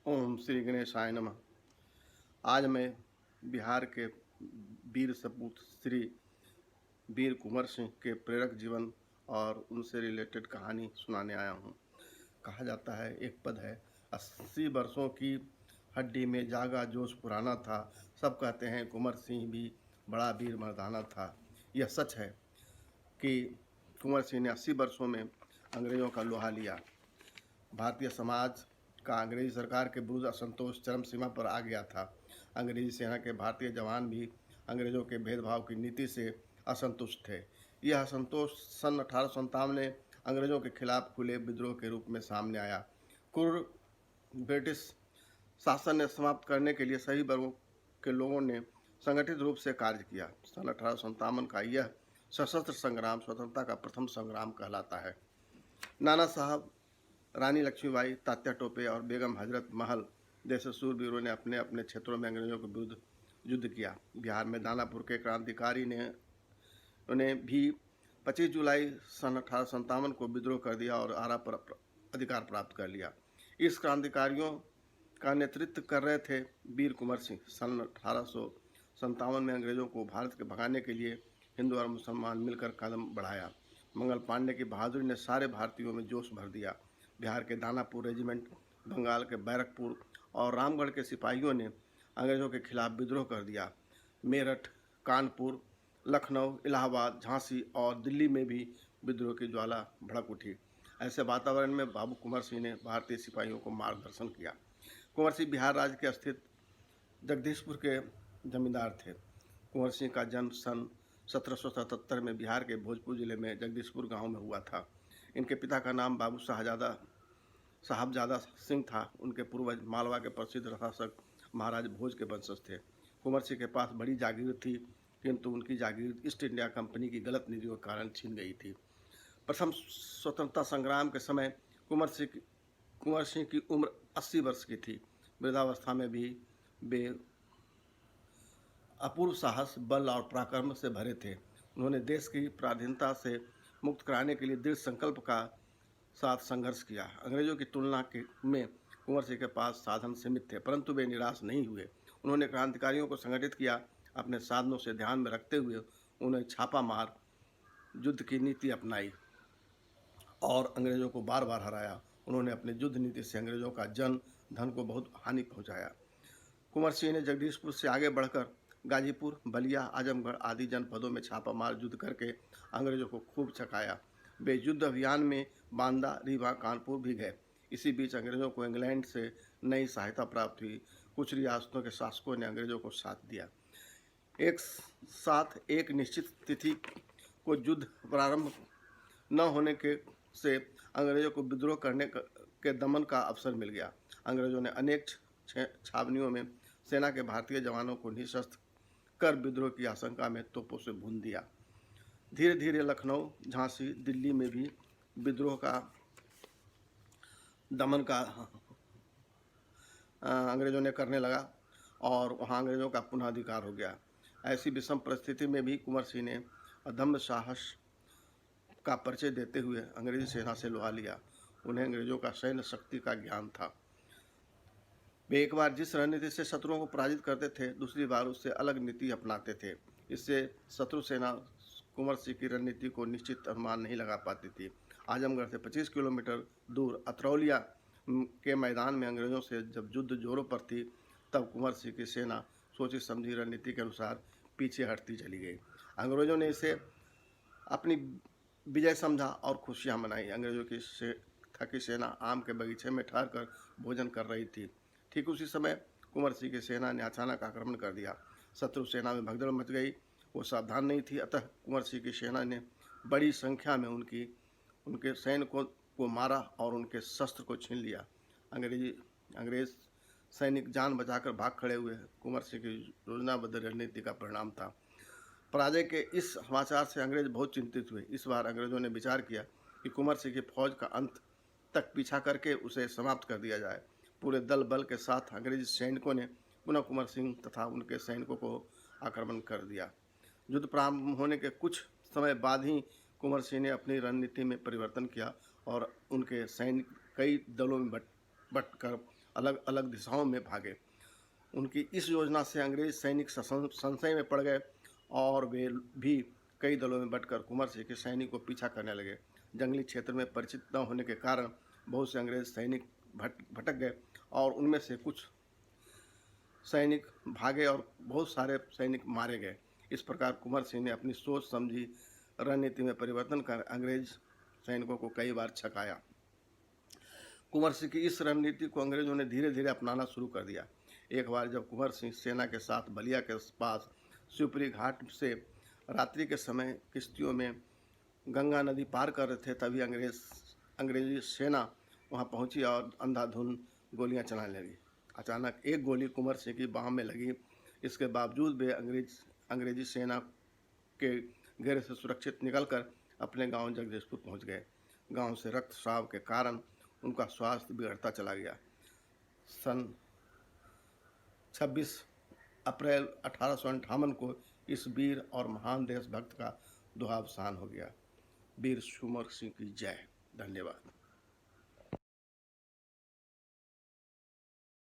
ओम श्री गणेशाय नमः। आज मैं बिहार के वीर सपूत श्री वीर कुंवर सिंह के प्रेरक जीवन और उनसे रिलेटेड कहानी सुनाने आया हूँ। कहा जाता है, एक पद है, 80 वर्षों की हड्डी में जागा जोश पुराना था। सब कहते हैं कुंवर सिंह भी बड़ा वीर मर्दाना था। यह सच है कि कुंवर सिंह ने 80 वर्षों में अंग्रेज़ों का लोहा लिया। भारतीय समाज का अंग्रेजी सरकार के विरुद्ध असंतोष चरम सीमा पर आ गया था। अंग्रेजी सेना के भारतीय जवान भी अंग्रेजों के भेदभाव की नीति से असंतुष्ट थे। यह असंतोष सन 1857 में अंग्रेजों के खिलाफ खुले विद्रोह के रूप में सामने आया। क्रूर ब्रिटिश शासन ने समाप्त करने के लिए सभी वर्गों के लोगों ने संगठित रूप से कार्य किया। सन 1857 का यह सशस्त्र संग्राम स्वतंत्रता का प्रथम संग्राम कहलाता है। नाना साहब, रानी लक्ष्मीबाई, तात्या टोपे और बेगम हजरत महल जैसे सूरवीरों ने अपने अपने क्षेत्रों में अंग्रेजों के विरुद्ध युद्ध किया। बिहार में दानापुर के क्रांतिकारी ने उन्हें भी 25 जुलाई सन 1857 को विद्रोह कर दिया और आरा पर अधिकार प्राप्त कर लिया। इस क्रांतिकारियों का नेतृत्व कर रहे थे वीर कुंवर सिंह। सन 1857 में अंग्रेजों को भारत के भगाने के लिए हिंदू और मुसलमान मिलकर कदम बढ़ाया। मंगल पांडे की बहादुरी ने सारे भारतीयों में जोश भर दिया। बिहार के दानापुर रेजिमेंट, बंगाल के बैरकपुर और रामगढ़ के सिपाहियों ने अंग्रेजों के खिलाफ विद्रोह कर दिया। मेरठ, कानपुर, लखनऊ, इलाहाबाद, झांसी और दिल्ली में भी विद्रोह की ज्वाला भड़क उठी। ऐसे वातावरण में बाबू कुंवर सिंह ने भारतीय सिपाहियों को मार्गदर्शन किया। कुंवर सिंह बिहार राज्य के स्थित जगदीशपुर के जमींदार थे। कुंवर सिंह का जन्म सन 1777 में बिहार के भोजपुर जिले में जगदीशपुर गांव में हुआ था। इनके पिता का नाम बाबू साहबजादा सिंह था। उनके पूर्वज मालवा के प्रसिद्ध शासक महाराज भोज के वंशज थे। कुंवर सिंह के पास बड़ी जागीर थी, किंतु उनकी जागीर ईस्ट इंडिया कंपनी की गलत नीतियों के कारण छीन गई थी। प्रथम स्वतंत्रता संग्राम के समय कुंवर सिंह की उम्र 80 वर्ष की थी। वृद्धावस्था में भी वे अपूर्व साहस, बल और पराक्रम से भरे थे। उन्होंने देश की पराधीनता से मुक्त कराने के लिए दृढ़ संकल्प का साथ संघर्ष किया। अंग्रेजों की तुलना में कुंवर सिंह के पास साधन सीमित थे, परंतु वे निराश नहीं हुए। उन्होंने क्रांतिकारियों को संगठित किया। अपने साधनों से ध्यान में रखते हुए उन्हें छापा मार युद्ध की नीति अपनाई और अंग्रेजों को बार बार हराया। उन्होंने अपनी युद्ध नीति से अंग्रेजों का जन धन को बहुत हानि पहुंचाया। कुंवर सिंह ने जगदीशपुर से आगे बढ़कर गाजीपुर, बलिया, आजमगढ़ आदि जनपदों में छापामार युद्ध करके अंग्रेजों को खूब चकाया। वे युद्ध अभियान में बांदा, रीवा, कानपुर भी गए। इसी बीच अंग्रेजों को इंग्लैंड से नई सहायता प्राप्त हुई। कुछ रियासतों के शासकों ने अंग्रेजों को साथ दिया। एक साथ एक निश्चित तिथि को युद्ध प्रारंभ न होने के से अंग्रेजों को विद्रोह करने के दमन का अवसर मिल गया। अंग्रेजों ने अनेक छावनियों में सेना के भारतीय जवानों को निशस्त्र कर विद्रोह की आशंका में तोपों से भून दिया। धीरे धीरे लखनऊ, झांसी, दिल्ली में भी विद्रोह का दमन का अंग्रेजों ने करने लगा और वहां अंग्रेजों का पुनः अधिकार हो गया। ऐसी विषम परिस्थिति में भी कुंवर सिंह ने अदम्य साहस का परिचय देते हुए अंग्रेजी सेना से लोहा लिया। उन्हें अंग्रेजों का सैन्य शक्ति का ज्ञान था। वे एक बार जिस रणनीति से शत्रुओं को पराजित करते थे, दूसरी बार उससे अलग नीति अपनाते थे। इससे शत्रु सेना कुंवर सिंह की रणनीति को निश्चित अनुमान नहीं लगा पाती थी। आजमगढ़ से 25 किलोमीटर दूर अतरौलिया के मैदान में अंग्रेजों से जब युद्ध जोरों पर थी, तब कुंवर सिंह की सेना सोची समझी रणनीति के अनुसार पीछे हटती चली गई। अंग्रेजों ने इसे अपनी विजय समझा और खुशियां मनाई। अंग्रेजों की थकी सेना आम के बगीचे में ठहर कर भोजन कर रही थी। ठीक उसी समय कुंवर सिंह की सेना ने अचानक आक्रमण कर दिया। शत्रु सेना में भगदड़ मच गई। वो सावधान नहीं थी, अतः कुंवर सिंह की सेना ने बड़ी संख्या में उनके सैनिकों को मारा और उनके शस्त्र को छीन लिया। अंग्रेज सैनिक जान बचाकर भाग खड़े हुए। कुंवर सिंह की योजनाबद्ध रणनीति का परिणाम था। पराजय के इस समाचार से अंग्रेज बहुत चिंतित हुए। इस बार अंग्रेजों ने विचार किया कि कुंवर सिंह की फौज का अंत तक पीछा करके उसे समाप्त कर दिया जाए। पूरे दल बल के साथ अंग्रेजी सैनिकों ने पुनः कुंवर सिंह तथा उनके सैनिकों को आक्रमण कर दिया। युद्ध प्रारंभ होने के कुछ समय बाद ही कुंवर सिंह ने अपनी रणनीति में परिवर्तन किया और उनके सैनिक कई दलों में बटकर अलग अलग दिशाओं में भागे। उनकी इस योजना से अंग्रेज सैनिक संशय में पड़ गए और वे भी कई दलों में बंटकर कुंवर सिंह के सैनिक को पीछा करने लगे। जंगली क्षेत्र में परिचित न होने के कारण बहुत से अंग्रेज सैनिक भटक गए और उनमें से कुछ सैनिक भागे और बहुत सारे सैनिक मारे गए। इस प्रकार कुंवर सिंह ने अपनी सोच समझी रणनीति में परिवर्तन कर अंग्रेज सैनिकों को कई बार छकाया। कुंवर सिंह की इस रणनीति को अंग्रेजों ने धीरे धीरे अपनाना शुरू कर दिया। एक बार जब कुंवर सिंह सेना के साथ बलिया के पास शिवपुरी घाट से रात्रि के समय किश्तियों में गंगा नदी पार कर रहे थे, तभी अंग्रेजी सेना वहां पहुंची और अंधाधुंध गोलियां चलाने लगी। अचानक एक गोली कुंवर सिंह की बाह में लगी। इसके बावजूद वे अंग्रेजी सेना के घेरे से सुरक्षित निकलकर अपने गांव जगदीशपुर पहुंच गए। गांव से रक्तस्राव के कारण उनका स्वास्थ्य बिगड़ता चला गया। सन 26 अप्रैल 1858 को इस वीर और महान देशभक्त का देहावसान हो गया। वीर कुंवर सिंह की जय। धन्यवाद।